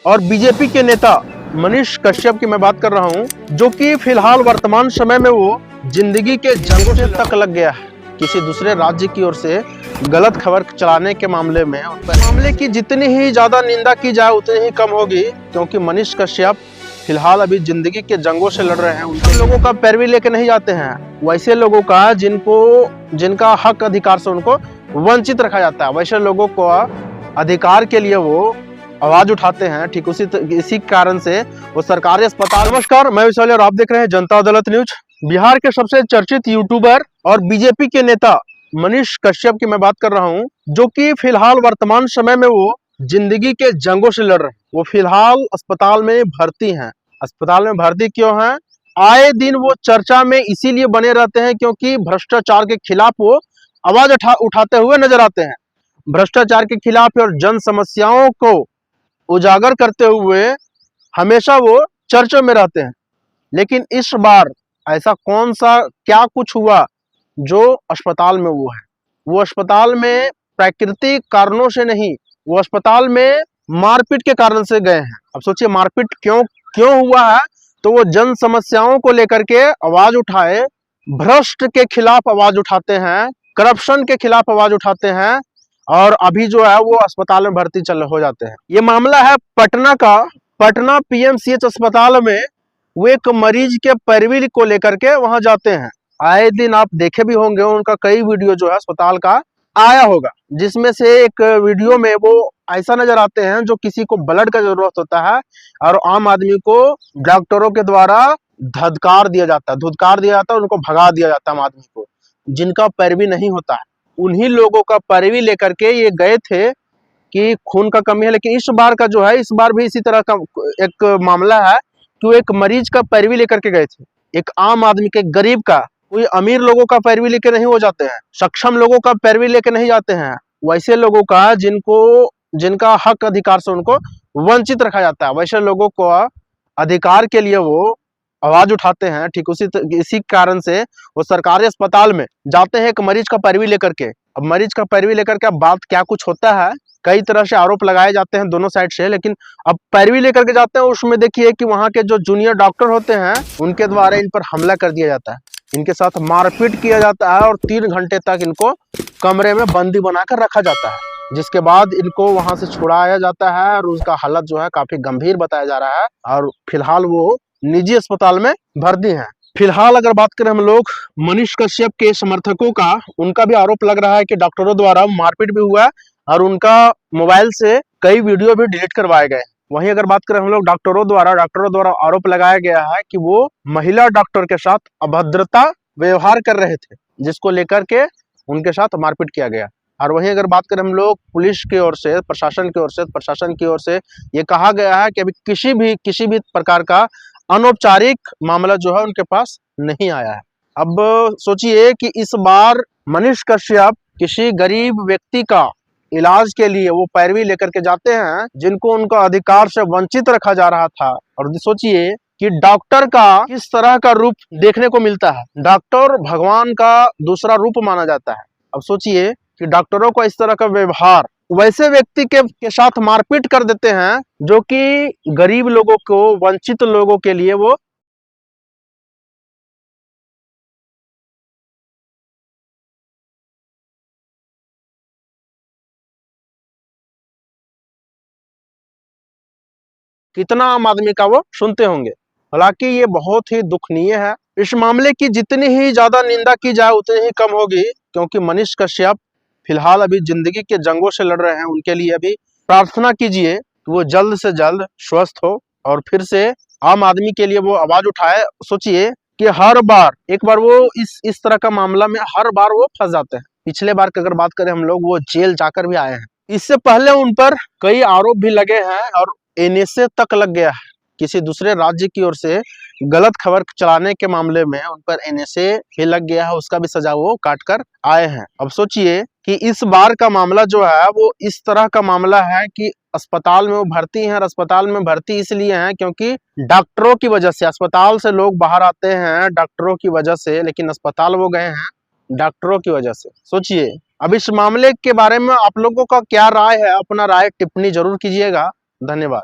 और बीजेपी के नेता मनीष कश्यप की मैं बात कर रहा हूं, जो कि फिलहाल वर्तमान समय में वो जिंदगी के जंगों से तक लग गया है किसी दूसरे राज्य की ओर से गलत खबर चलाने के मामले में। मामले की जितनी ही ज्यादा निंदा की जाए उतनी ही कम होगी, क्योंकि मनीष कश्यप फिलहाल अभी जिंदगी के जंगों से लड़ रहे हैं। उन लोगों का पैरवी लेके नहीं जाते हैं, वैसे लोगों का जिनका हक अधिकार से उनको वंचित रखा जाता है, वैसे लोगों को अधिकार के लिए वो आवाज उठाते हैं। ठीक इसी कारण से वो सरकारी अस्पताल। नमस्कार, मैं विशाल और आप देख रहे हैं जनता अदालत न्यूज। बिहार के सबसे चर्चित यूट्यूबर और बीजेपी के नेता मनीष कश्यप की मैं बात कर रहा हूं, जो कि फिलहाल वर्तमान समय में वो जिंदगी के जंगों से लड़ रहे हैं। वो फिलहाल अस्पताल में भर्ती हैं। अस्पताल में भर्ती क्यों हैं? आए दिन वो चर्चा में इसीलिए बने रहते हैं क्योंकि भ्रष्टाचार के खिलाफ वो आवाज उठाते हुए नजर आते हैं। भ्रष्टाचार के खिलाफ और जन समस्याओं को उजागर करते हुए हमेशा वो चर्चा में रहते हैं। लेकिन इस बार ऐसा कौन सा क्या कुछ हुआ जो अस्पताल में वो है? वो अस्पताल में प्राकृतिक कारणों से नहीं, वो अस्पताल में मारपीट के कारण से गए हैं। अब सोचिए मारपीट क्यों हुआ है? तो वो जन समस्याओं को लेकर के आवाज उठाए, भ्रष्ट के खिलाफ आवाज उठाते हैं, करप्शन के खिलाफ आवाज उठाते हैं, और अभी जो है वो अस्पताल में भर्ती हो जाते हैं। ये मामला है पटना का। पटना पीएमसीएच अस्पताल में वो एक मरीज के पैरवी को लेकर के वहां जाते हैं। आए दिन आप देखे भी होंगे, उनका कई वीडियो जो है अस्पताल का आया होगा, जिसमें से एक वीडियो में वो ऐसा नजर आते हैं जो किसी को ब्लड का जरूरत होता है और आम आदमी को डॉक्टरों के द्वारा धुतकार दिया जाता है, उनको भगा दिया जाता है। आम आदमी को जिनका पैरवी नहीं होता है, उन्हीं लोगों का पैरवी लेकर के ये गए थे कि खून का कमी है। लेकिन इस बार का जो है, इस बार भी इसी तरह का एक मामला है कि वो एक मरीज का पैरवी लेकर के गए थे। एक आम आदमी के, गरीब का, कोई अमीर लोगों का पैरवी लेके नहीं हो जाते हैं, सक्षम लोगों का पैरवी लेके नहीं जाते हैं, वैसे लोगों का जिनका हक अधिकार से उनको वंचित रखा जाता है, वैसे लोगों को अधिकार के लिए वो आवाज उठाते हैं। ठीक इसी कारण से वो सरकारी अस्पताल में जाते हैं एक मरीज का पैरवी लेकर के। अब मरीज का पैरवी लेकर के अब बात क्या कुछ होता है, कई तरह से आरोप लगाए जाते हैं दोनों साइड से, लेकिन अब पैरवी लेकर के जाते हैं, उसमें देखिए कि वहां के जो जूनियर डॉक्टर होते हैं उनके द्वारा इन पर हमला कर दिया जाता है, इनके साथ मारपीट किया जाता है और 3 घंटे तक इनको कमरे में बंदी बनाकर रखा जाता है, जिसके बाद इनको वहां से छुड़ाया जाता है और उसका हालत जो है काफी गंभीर बताया जा रहा है और फिलहाल वो निजी अस्पताल में भर्ती हैं। फिलहाल अगर बात करें हम लोग मनीष कश्यप के समर्थकों का, उनका भी आरोप लग रहा है कि डॉक्टरों द्वारा मारपीट भी हुआ और उनका मोबाइल से कई वीडियो भी डिलीट करवाए गए। वहीं अगर बात करें हम लोग डॉक्टरों द्वारा आरोप लगाया गया है कि वो महिला डॉक्टर के साथ अभद्रता व्यवहार कर रहे थे, जिसको लेकर के उनके साथ मारपीट किया गया। और वहीं अगर बात करें हम लोग पुलिस की ओर से, प्रशासन की ओर से ये कहा गया है कि अभी किसी भी प्रकार का अनौपचारिक मामला जो है उनके पास नहीं आया है। अब सोचिए कि इस बार मनीष कश्यप किसी गरीब व्यक्ति का इलाज के लिए वो पैरवी लेकर के जाते हैं, जिनको उनका अधिकार से वंचित रखा जा रहा था। और सोचिए कि डॉक्टर का किस तरह का रूप देखने को मिलता है। डॉक्टर भगवान का दूसरा रूप माना जाता है। अब सोचिए कि डॉक्टरों को इस तरह का व्यवहार वैसे व्यक्ति के साथ मारपीट कर देते हैं जो कि गरीब लोगों को, वंचित लोगों के लिए वो कितना आम आदमी का वो सुनते होंगे। हालांकि ये बहुत ही दुखनीय है। इस मामले की जितनी ही ज्यादा निंदा की जाए उतनी ही कम होगी, क्योंकि मनीष कश्यप फिलहाल अभी जिंदगी के जंगों से लड़ रहे हैं। उनके लिए अभी प्रार्थना कीजिए कि वो जल्द से जल्द स्वस्थ हो और फिर से आम आदमी के लिए वो आवाज उठाए। सोचिए कि हर बार एक बार वो इस तरह का मामला में हर बार वो फंस जाते हैं। पिछले बार की अगर बात करें हम लोग, वो जेल जाकर भी आए हैं। इससे पहले उन पर कई आरोप भी लगे हैं और एनएसए तक लग गया है। किसी दूसरे राज्य की ओर से गलत खबर चलाने के मामले में उन पर एनएसए भी लग गया है, उसका भी सजा वो काट कर आए हैं। अब सोचिए कि इस बार का मामला जो है वो इस तरह का मामला है कि अस्पताल में वो भर्ती हैं, और अस्पताल में भर्ती इसलिए हैं क्योंकि डॉक्टरों की वजह से। अस्पताल से लोग बाहर आते हैं डॉक्टरों की वजह से, लेकिन अस्पताल वो गए हैं डॉक्टरों की वजह से। सोचिए, अब इस मामले के बारे में आप लोगों का क्या राय है? अपना राय टिप्पणी जरूर कीजिएगा। धन्यवाद।